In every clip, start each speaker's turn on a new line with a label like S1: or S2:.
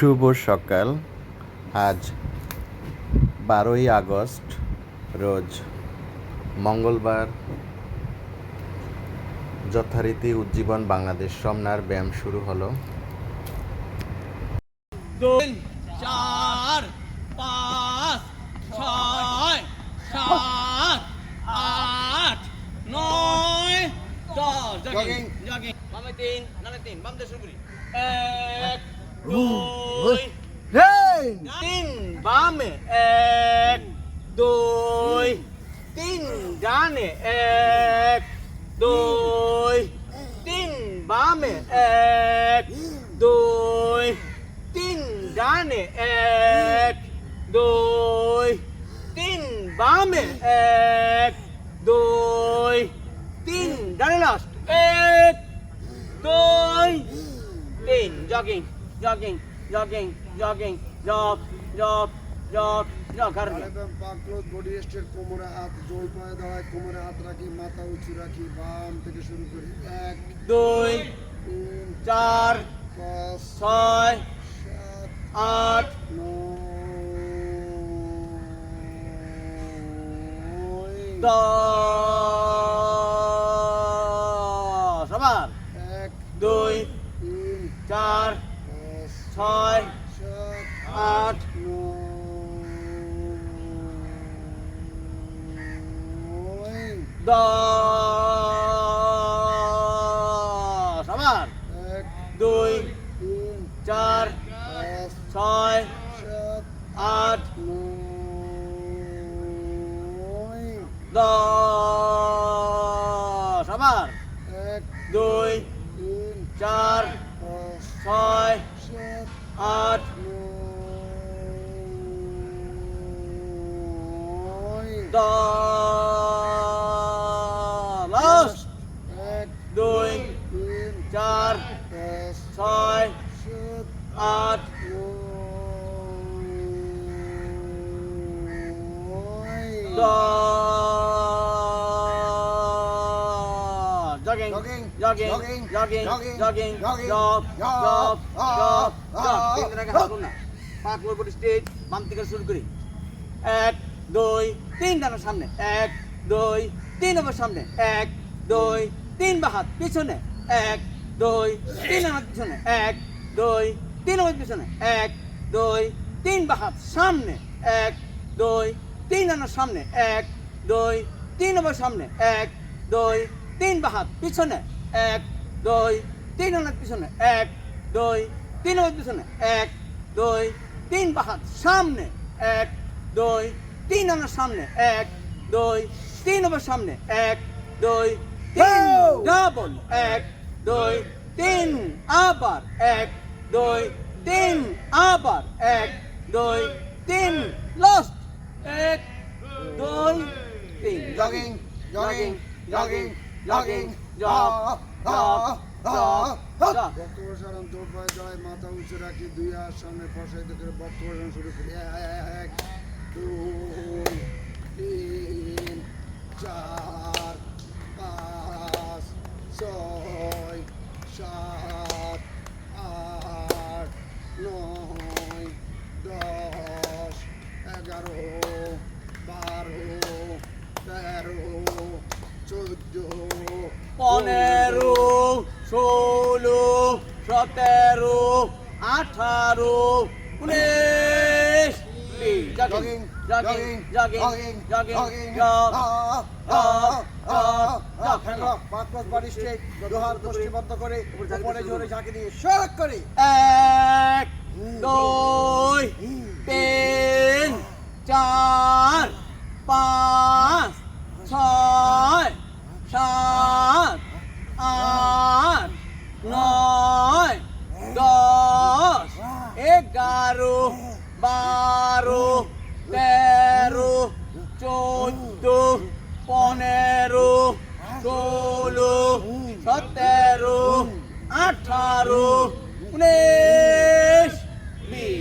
S1: শুভ সকাল। আজ 12ই আগস্ট, রোজ মঙ্গলবার। যথারীতি উজ্জীবন বাংলাদেশ রমনার ব্যায়াম শুরু হলো।
S2: 2 4 5 6 7 8 9 10 জগিং জগিং বামে 3 ডানে 3 বাম দিয়ে শুরু করি 1 2 3 বামে 1 2 3 ডানে 1 2 3 বামে 1 2 3 ডানে 1 2 3 বামে 1 2 3 ডানে last 1 2 3 jogging jogging jogging jogging jog jog jog jog আর
S3: পাকলোদ বডি স্ট্রেট, কোমরে হাত, জোর পায়ে দাঁড়ায়, কোমরে হাত রাখি, মাথা উঁচু রাখি, বাম থেকে শুরু করি 1
S2: 2 4
S3: 5
S2: 6
S3: 7
S2: 8
S3: 9
S2: 10 আবার
S3: 1
S2: 2
S3: 3
S2: 4
S3: 5
S2: 6
S3: 7
S2: 8
S3: 9
S2: 10 আবার
S3: 1
S2: 2
S3: 3
S2: 4
S3: 5
S2: 6
S3: 7
S2: 8
S3: 9
S2: 10 আবার
S3: 1
S2: 2
S3: 3
S2: 4
S3: 5
S2: 6
S3: 7
S2: 8
S3: 9
S2: 10 last
S3: 1
S2: 2
S3: 3
S2: 4
S3: 5
S2: 6
S3: 7
S2: 8 10 jogging
S3: Jogging,
S2: jogging
S3: jogging,
S2: jogging
S3: jogging,
S2: jogging
S3: jogging,
S2: jog
S3: jog,
S2: jog jog jog
S3: jog,
S2: তিন জায়গা হাত না পাক মোর স্টেজ বাম থেকে শুরু করি 1 2 3 ডানার সামনে 1 2 3 আবার সামনে 1 2 3 বা হাত পিছনে 1 2 3 আমার পিছনে 1 2 3 আমার পিছনে 1 2 3 বা হাত সামনে 1 2 3 ডানার সামনে 1 2 3 আবার সামনে 1 2 3 বা হাত পিছনে 1 2 3 ডানার পিছনে 1 2 3 আবার পিছনে 1 2 3 বা হাত সামনে 1 2 3 ডানার সামনে 1 2 3 আবার সামনে 1 2 3 ডাবল 1 2 3 আবার 1 2 3 আবার 1 2 3 last 1 2 3
S3: Jogging, jogging, jogging,
S2: jogging
S3: jogging,
S2: jog jog jog jog
S3: বক্তব্য জোর পায়ে দাঁড়ায়, মাথা উঁচু রাখি, দুই হাত সামনে প্রসারিত করে বক্তব্য শুরু করি 1 2 3 4 5 6 7 8 9 10 11 12 13 14
S2: 15 16 17 18 19 jogging jogging jogging jogging jog
S3: পাকলস বডি স্ট্রেট, দুহাত মুষ্টিবদ্ধ করে উপরে জোরে ঝাঁকি দিয়ে সড়ক করি
S2: 1 2 3 4 5 6 7 8 9 10 11 12 13 14 15 16 17 18 19 20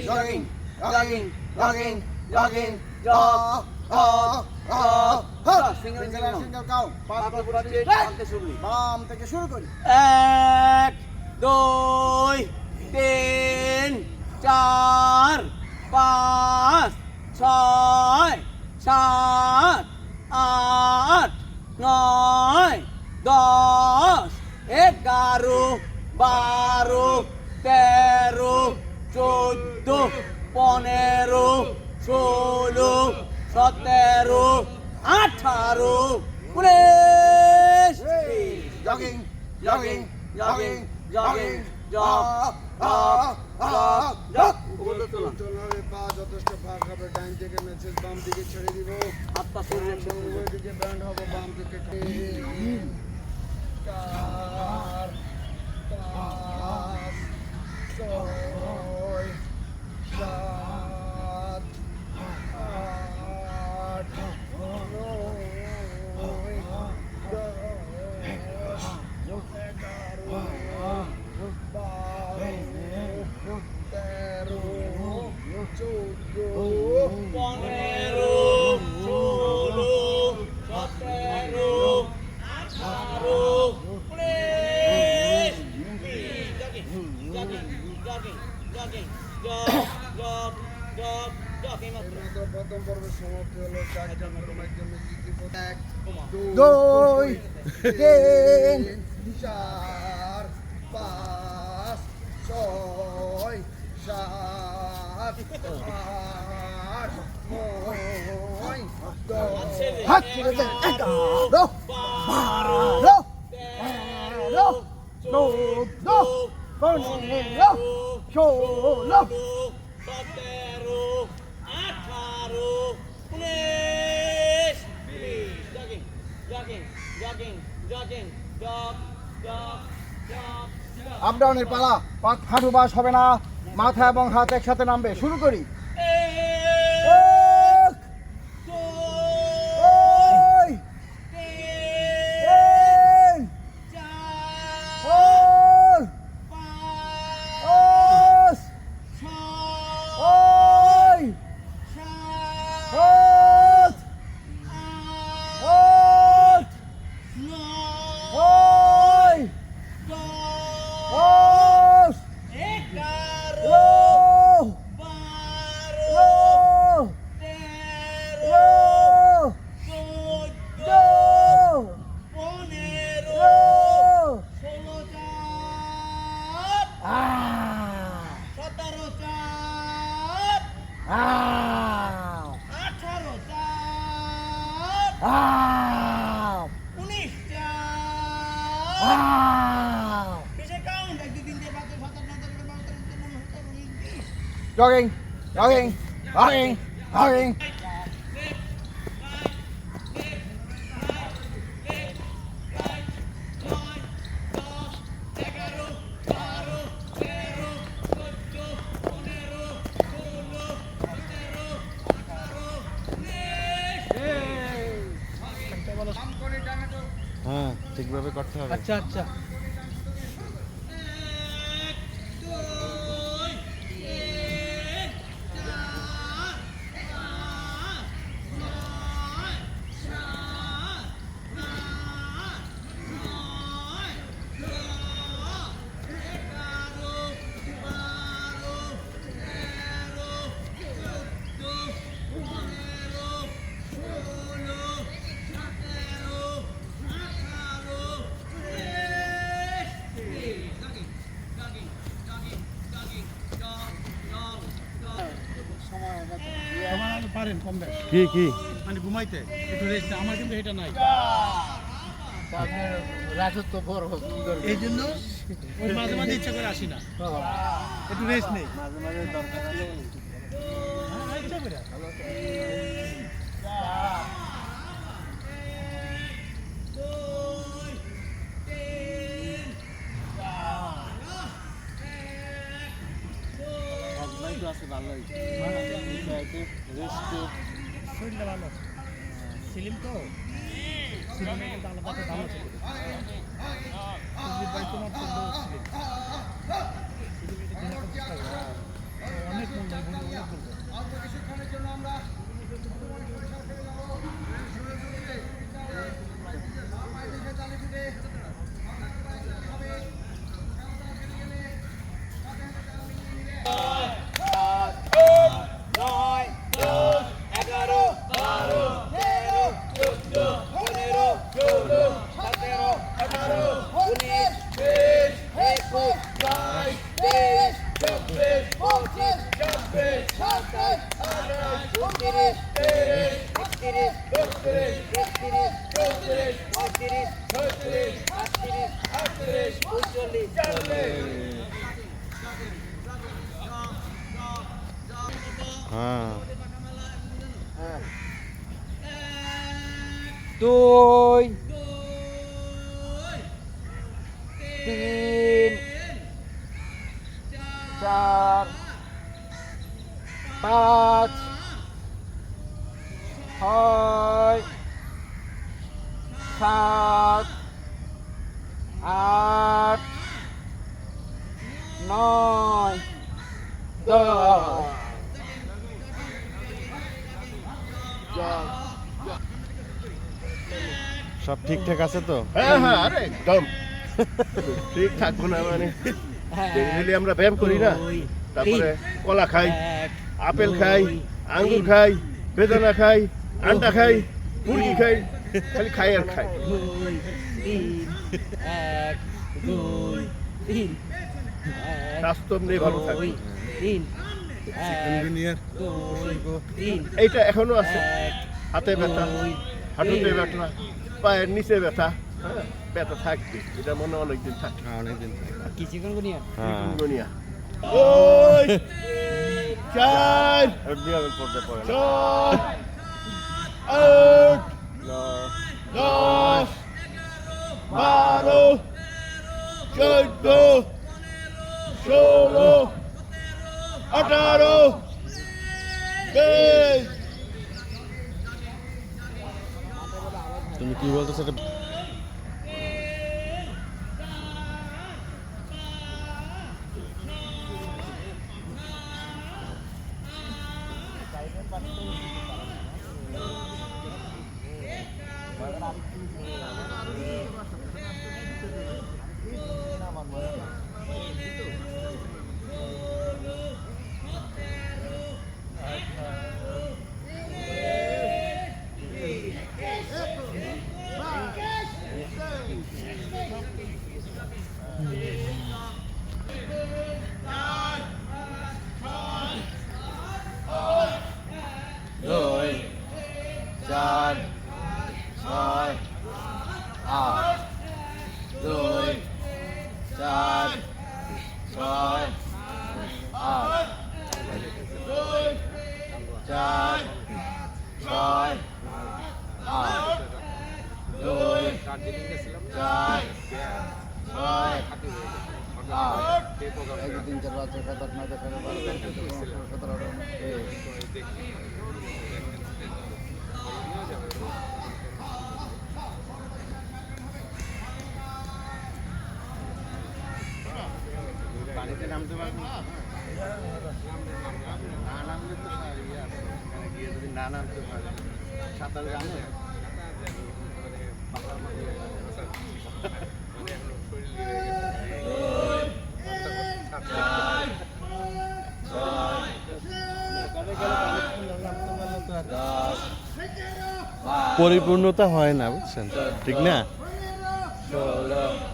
S2: jogging jogging jogging jogging jog
S3: single cow বাম থেকে শুরু করি
S2: 1 2 3 4 5 6 7 8 9 10 11 12 13 14 15 16 17 18 19
S3: jogging
S2: jogging jogging jogging jog jog jog jog ওগুলো তোলা
S3: চলতে হবে, পা যথেষ্ট ফাঁক হবে, ডান দিকে মেসেজ বাম দিকে ছেড়ে দিব,
S2: আত্মা শরীরে
S3: উভয় দিকে ব্যান্ড হবে, বাম দিকে 4 5 6 7 8 প্রথম পর্বের সমাপ্তি হলো 4টা মাধ্যমে এক 2 3 4 5 6 7 8 9 10
S4: হাত ছেড়ে দেন 11 12 13 14 15 16 আপ ডাউনের পালা, হাঁটু বাস হবে না, মাথা এবং হাত একসাথে নামবে। শুরু করি। এক, দুই, তিন, চার, পাঁচ, ছয়, সাত, আট, নয়, 10, 11, 12, 13, 14, 15, Jogging, jogging, jogging, jogging.
S1: হ্যাঁ ঠিকভাবে করতে হবে।
S4: আচ্ছা আচ্ছা। পারেন কম দেয়
S1: কি কি
S4: মানে ঘুমাইতে একটু রেস্ট, আমার কিন্তু এটা নাই।
S3: রাজত্ব বড়
S4: এই জন্য ওই মাঝে মাঝে ইচ্ছা করে আসি না, একটু রেস্ট নেই
S3: মাঝে মাঝে দরকার হলে
S4: ইচ্ছা করে। শরীরটা ভালো, সিলিম তো সিলিমে কিন্তু আলাদা একটা দাম আছে। ভাই তোমার তো সিলিম অনেক মূল্য, অনেক মূল্য।
S2: 32 33 34 35 36 39
S1: হ্যাঁ
S2: দুই তিন চার পাঁচ ছয় সাত আট নয় দশ
S1: সব ঠিকঠাক আছে তো?
S5: হ্যাঁ হ্যাঁ আরে একদম ঠিক থাকবো না মানে ডেইলি আমরা ব্যায়াম করি না, তারপরে কলা খাই, আপেল খাই, আঙ্গুর খাই, বেদানা খাই, আন্ডা খাই, মুরগি খাই, খালি খাই আর খাই।
S4: 2 3
S5: স্বাস্থ্য এমনি ভালো থাকে।
S4: 3
S5: এইটা এখনো আছে, হাতে ব্যথা, হাঁটুতে ব্যথা, পায়ের নিচে ব্যথা, হ্যাঁ ব্যথা থাকবে, এটা মনে হয় অনেকদিন থাকে।
S1: অনেকদিন
S4: কি চিকনগুনিয়া
S1: হ্যাঁ
S5: চিকুনগুনিয়া। ওই 4
S1: পড়তে পড়ে
S5: 6 8 10 12 14 16 18 20
S1: তুমি কি বলতো সেটা?
S2: দুই চার ছয় আট দুই চার ছয় আট চার ছয় আট দুই চার ছয় আট 1 2 3 4 5 6 7 8 9 10 11 12 13 17
S1: পানিতে নামতে পারবো না? না নামলে তো এখানে গিয়ে যদি না নামতে পারে সাঁতার জানো? পরিপূর্ণতা হয় না, বুঝছেন? ঠিক না?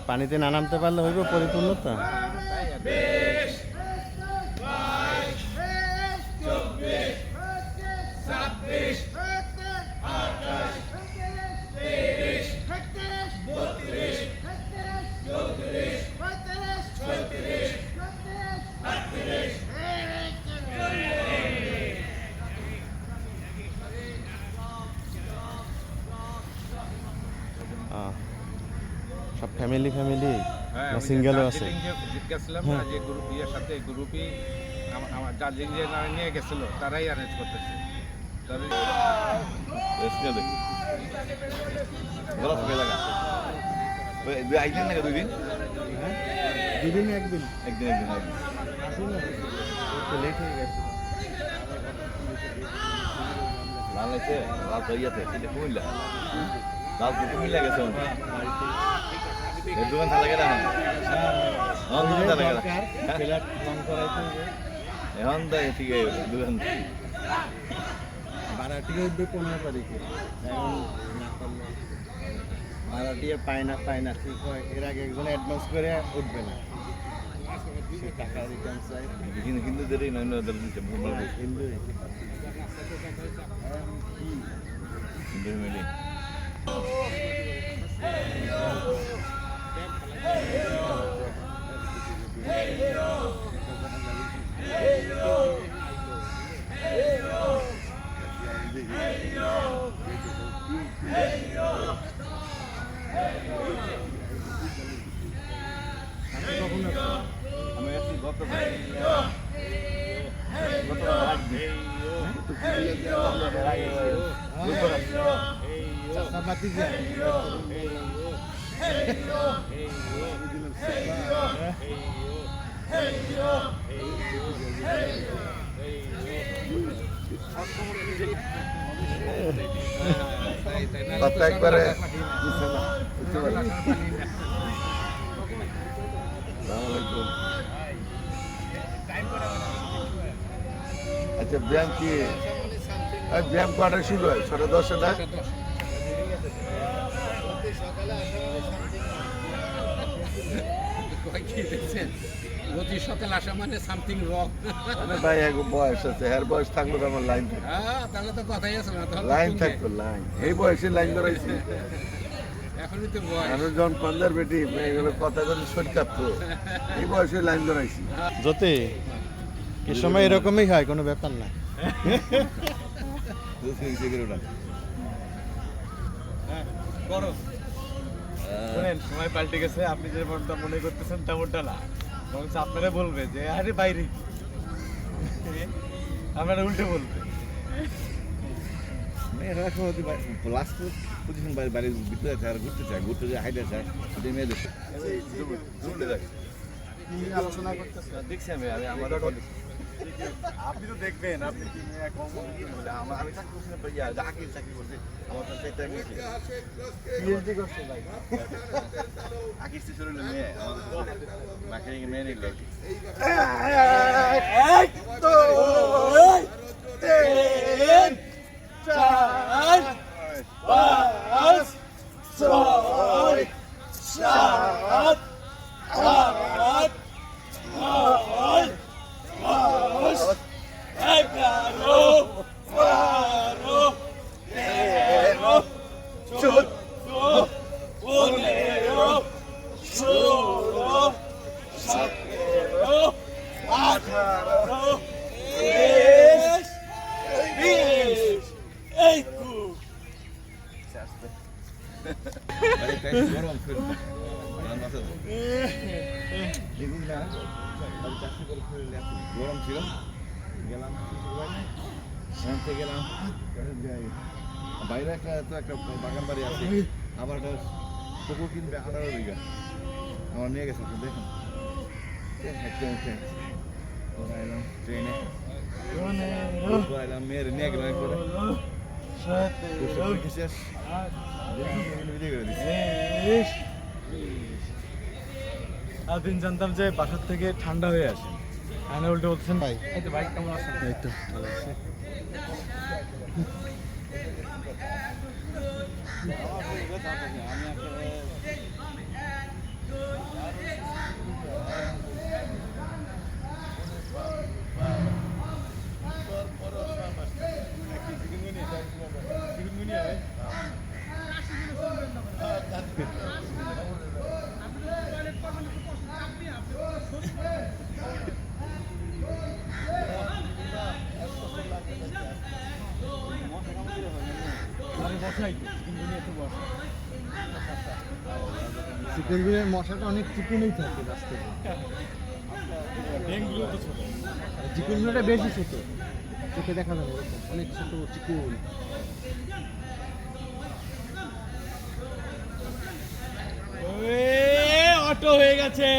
S1: পানিতে না নামতে পারলে হইব পরিপূর্ণতা। সব ফ্যামিলি না সিঙ্গেলও আছে?
S6: গেছিলাম না, যে গ্রুপ ইয়ের সাথে গ্রুপই আমার দার্জিলিং যে নিয়ে গেছিল তারাই অ্যারেঞ্জ করতেছে।
S1: দুদিন একদিন লেট হয়ে গেছে।
S5: লাল আছে, লাল দইয়াতে, সেটা কুমিল্লা। লাল কুমিল্লা গেছে। এই দোকান চালা গেলে এখন দোকান চালা গেলে এখন তো ঠিক আছে দোকান
S1: ভাড়াটিয়া উঠবে 15 তারিখে। এখন না করলে ভাড়াটিয়া পায় না ঠিক হয়। এর আগে একজন অ্যাডভান্স করে উঠবে না। টাকা রিটার্ন চাই
S6: হিন্দুদেরই নয় নদল দিতে
S1: হিন্দু
S6: হিন্দু মিলে আমি আসছি গতকাল
S1: কথা একবারে আচ্ছা ব্যায়াম কি ব্যায়াম কটা শুরু হয় 10:30 না
S7: প্রতি সকাল আসা মানে সামথিং রং।
S1: মানে ভাই এক বয়স আছে এর বয়স থাকলো তো আমার লাইন থাকতো
S7: হ্যাঁ তাহলে তো কথাই আছে না, তাহলে
S1: লাইন
S7: কোন
S1: থাকতো লাইন এই বয়সে লাইন ধরাইছি
S7: দিক? এখনই তো বয়স।
S1: মানুষ যখন কনজারভেটিভ এগুলো কথা যদি শরীর কাঁপতো এই বয়সে লাইন ধরাইছি
S8: যতে এ সময় এরকমই হয়, কোনো ব্যাপার না।
S6: শুনেন সময় পাল্টে গেছে, আপনি যেমনটা মনে করতেছেন তেমনটা না, বরং আপনারা বলবে যে আরে বাইরে, আপনারা উল্টে বলবে।
S1: মেয়েরা লাস্ট পজিশন বাড়ির ভিতরে আছে আর ঘুরতে চায়, ঘুরতে যায় হাইটে চায় ওদের মেয়েদের
S6: আলোচনা করতেছে দেখছি আমি আমাদের
S1: আপনি তো দেখবেন আপনি কি মেয়ে কম আমি চাকরি করছি না ইয়া জাকির চাকরি করছে আমার তো সেটা গেছে
S8: পিএইচডি করছে ভাই।
S1: আকির সে শুরু মেয়ে মার্কেটিং মেয়ে নিল গরম ফেল দেখুন না চাষি করে ফেলে গরম ছিল গেলাম সেখান থেকে গেলাম বাইরে একটা বাগান বাড়ি আছে, আবার একটা পুকুর কিনবে 18 বিঘা আমার নিয়ে গেছে দেখুন হেঁটে উঠে এলাম ট্রেনে এলাম মেয়ের নিয়ে গেলাম করে শেষ
S8: দিন জানতাম যে বাসার থেকে ঠান্ডা হয়ে আসে, এখানে উল্টে বলতেছেন ভাই।
S4: এই তো ভাই কেমন আছেন?
S8: এই তো ভালো আছে। চিকেন বিরিয়ানির মশাটা অনেক চিকুনই থাকে রাস্তায়, চিকেন বিরিয়ানিটা বেশি ছোট, চোখে দেখা যাবে এরকম অনেক ছোট চিকুন।
S4: অটো হয়ে গেছে।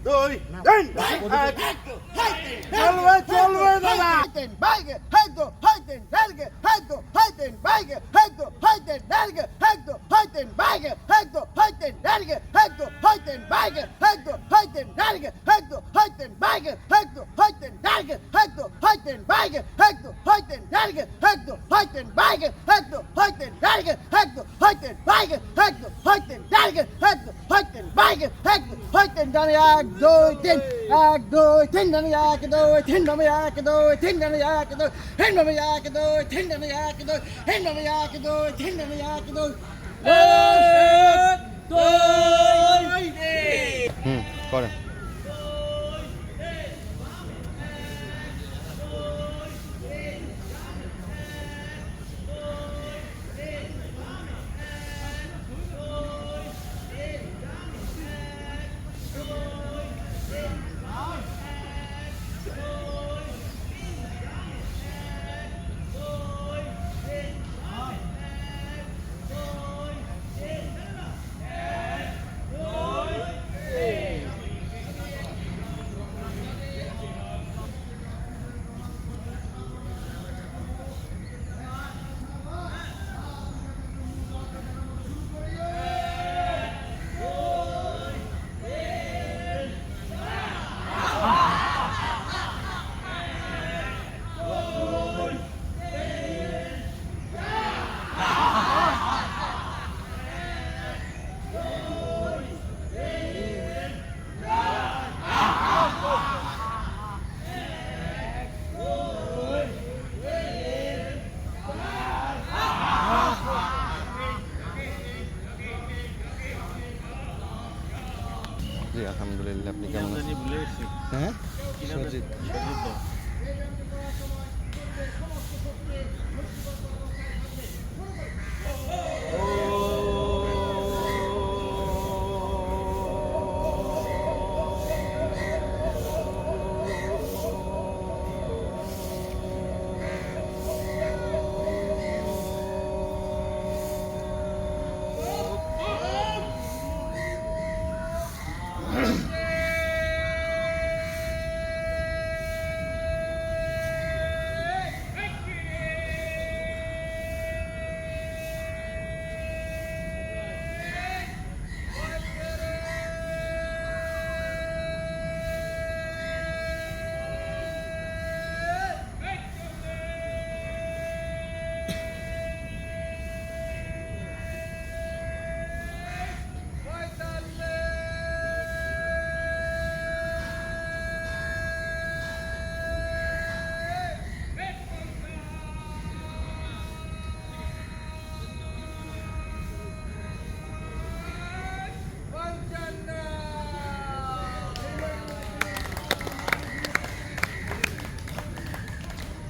S5: 2 3 চলবে চলবে দাদা
S8: করেন জি আলহামদুলিল্লাহ আপনি কেমন আছেন হ্যাঁ সজিত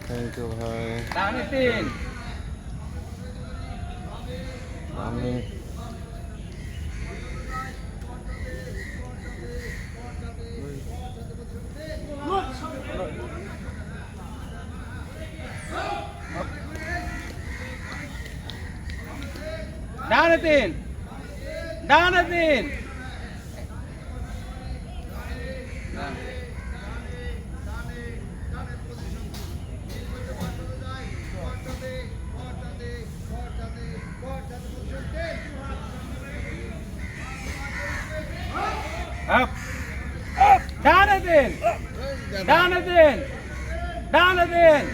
S8: থ্যাংক ইউ ভাই
S2: ডানে 3
S8: আমি
S2: ডানে 3 ডানে 3 Up. Down again. Down again. Down again.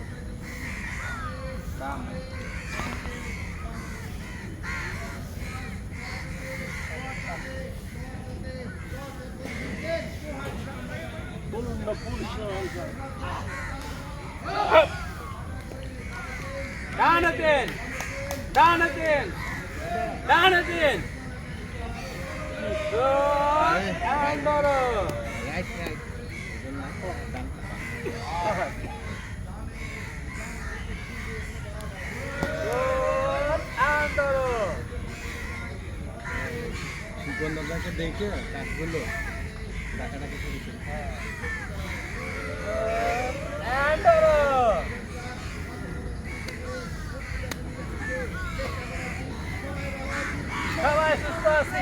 S2: Down. Up. Down again. Down again. Down again. Good. And borrow.
S7: Right.
S2: Good. And borrow.
S7: সুগন্ধটাকে দেখে কাজগুলো ডাকাটাকে শুরু করি
S2: And borrow. সবাই সুস্থ আছি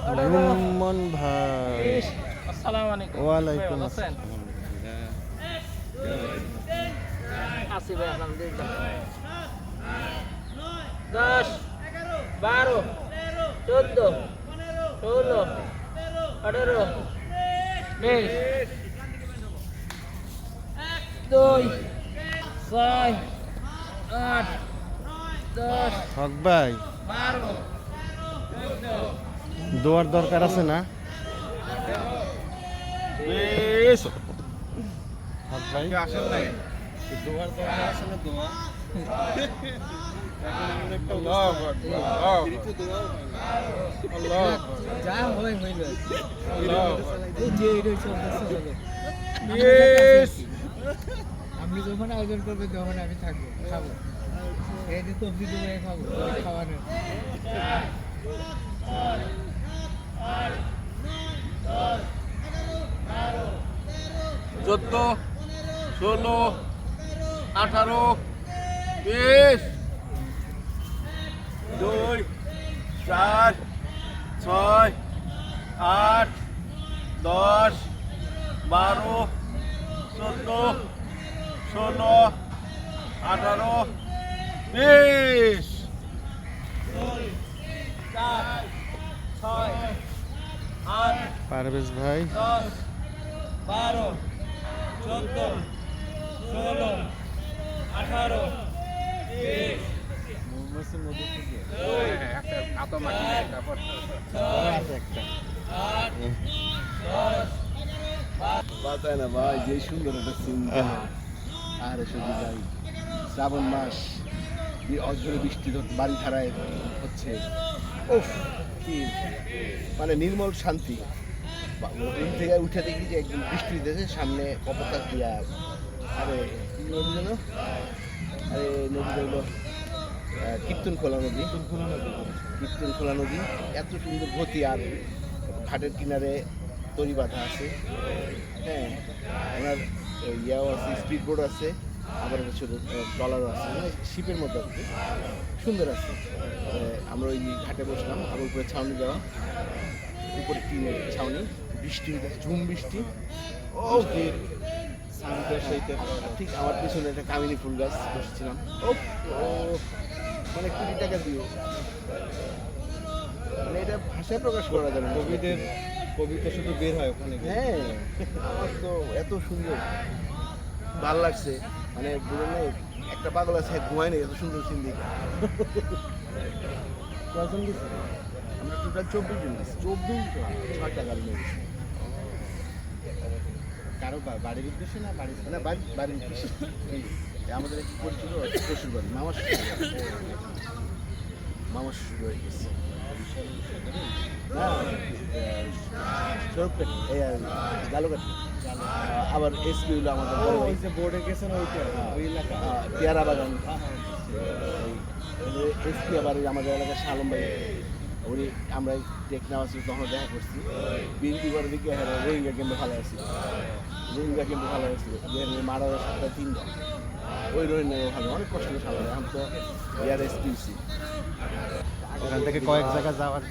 S8: রুম্মন ভাই
S4: আসসালামু আলাইকুম
S8: ওয়ালাইকুম
S4: ভালো আছেন? আছি ভাই আলহামদুলিল্লাহ 10 12 14 16 18 20 2 6 8 10
S8: হক ভাই
S4: 12
S8: দোয়ার দরকার আছে না হক ভাই
S6: আসেন নাই
S4: যা হয় হইল আপনি যখন আয়োজন করবেন তখন আমি থাকবো খাবো এই যে সবজি দিয়ে খাবো খাওয়ানোর
S5: চোদ্দ 16 18 20 2 4 6 8 10 12 14 16 18 20
S8: পারভেজ ভাই
S6: এত মাটি তারপর
S5: বাতায় না ভাই যে সুন্দর একটা সিন আরে শুধু ভাই শ্রাবণ মাস অঝরে বৃষ্টি বাড়ি ধারায় হচ্ছে উফ কি মানে নির্মল শান্তি ঘুম থেকে উঠে দেখি যে একদম বৃষ্টি দিতেছে সামনে কপতা দিয়া আরে কি নদী যেন আরে নদী হইল কীর্তন খোলা নদী কীর্তন খোলা নদী এত সুন্দর গতি আর ঘাটের কিনারে তরি বাঁধা আছে হ্যাঁ ওনার ইয়াও আছে স্পিড বোট আছে আবার একটা ছোটো ট্রলারও আছে মানে শিপের মধ্যে আর কি সুন্দর আছে আমরা ওই ঘাটে বসলাম আবার উপরে ছাউনি দেওয়া উপরে টিনের ছাউনি বৃষ্টি হইতেছে ঝুম বৃষ্টি ও ঠিক আমার পিছনে একটা কামিনী ফুল গাছ বসেছিলাম ও মানে 20 টাকা দিও মানে এটা ভাষায় প্রকাশ করা যাবে না
S8: কবিতা শুধু বের হয় ওখানে
S5: হ্যাঁ আমার তো এত সুন্দর ভাল লাগছে মানে বুঝলেন না একটা পাগল আছে ঘুমায় নেই এত সুন্দর সিন দেখে
S8: কয়জন গেছে
S5: আমরা টোটাল 24 জন গেছি 6টা গাড়ি নিয়ে গেছি
S8: কারো বাড়ির উদ্দেশ্যে না বাড়ি
S5: না বাড়ির উদ্দেশ্যে আমাদের কি করছিল শ্বশুর বাড়ি মামা শ্বশুর হয়ে গেছে সরবকাঠি গালোকাঠি আবার এসপি হলো আমাদের বড় ভাই।
S8: ওই যে বোর্ডে গেছেন ওইটা ওই এলাকা
S5: পেয়ারা বাগান এসপি আবার ওই আমাদের এলাকার শালম ভাই উনি আমরা টেকনাফ আসছি তখন দেখা করছি বিএনপি করে দিকে রোহিঙ্গা কেন্দ্র ভালো আসছিল মারা 7টা 3টা ওই রোহিঙ্গা ভালো অনেক কষ্ট করে সামনে এখন তো ইয়ার এসপিসি
S8: ওখান থেকে কয়েক জায়গা যাওয়ার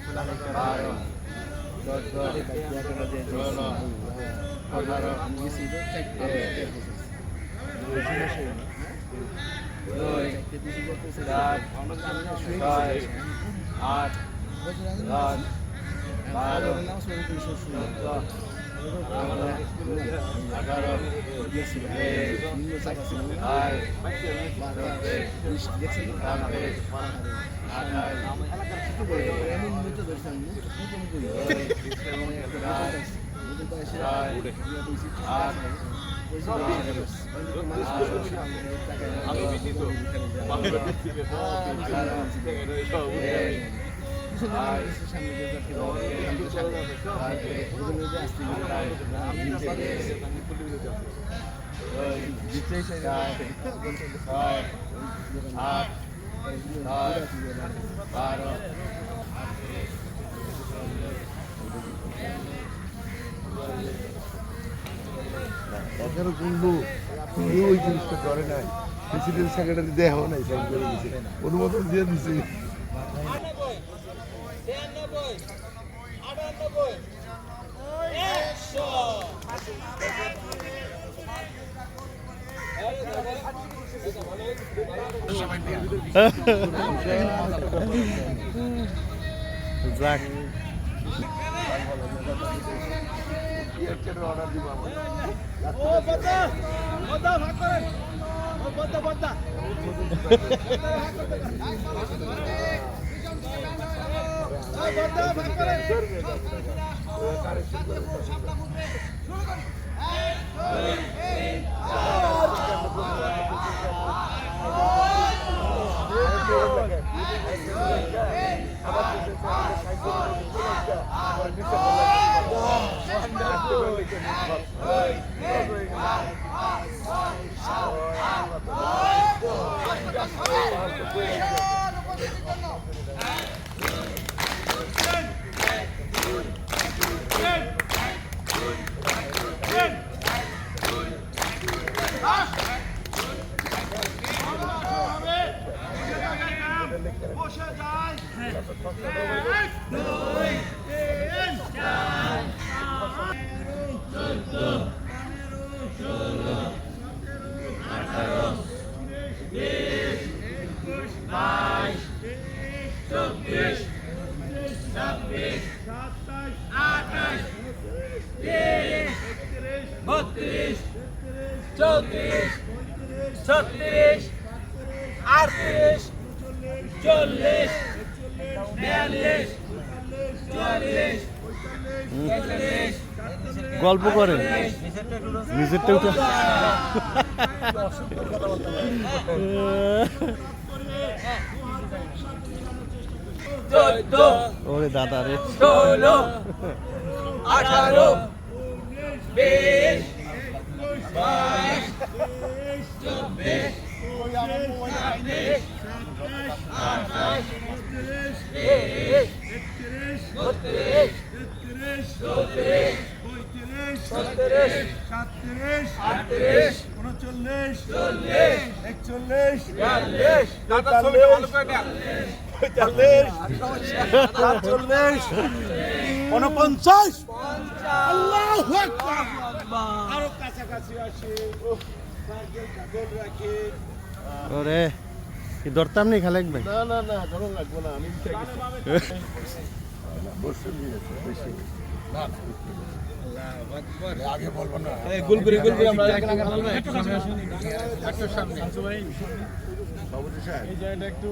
S5: এগারো কিন্তু ওই জিনিসটা করে নাই প্রেসিডেন্ট সেক্রেটারি দেওয়া নাই সাইন করে দিছে অনুমোদন দিয়ে দিছে
S8: যাক গল্প করেন নিজেরটা উঠে ওরে দাদা রে
S2: 16 18 20
S6: দাদা ছবিটা ভালো করে দেখ।
S5: 49
S8: ওরে কি ধরতাম নি খালেক ভাই
S5: না না না ধরুন লাগবো না আমি উঠে গেছি
S6: গুলগুড়ি আমরা
S1: এই জায়গাটা একটু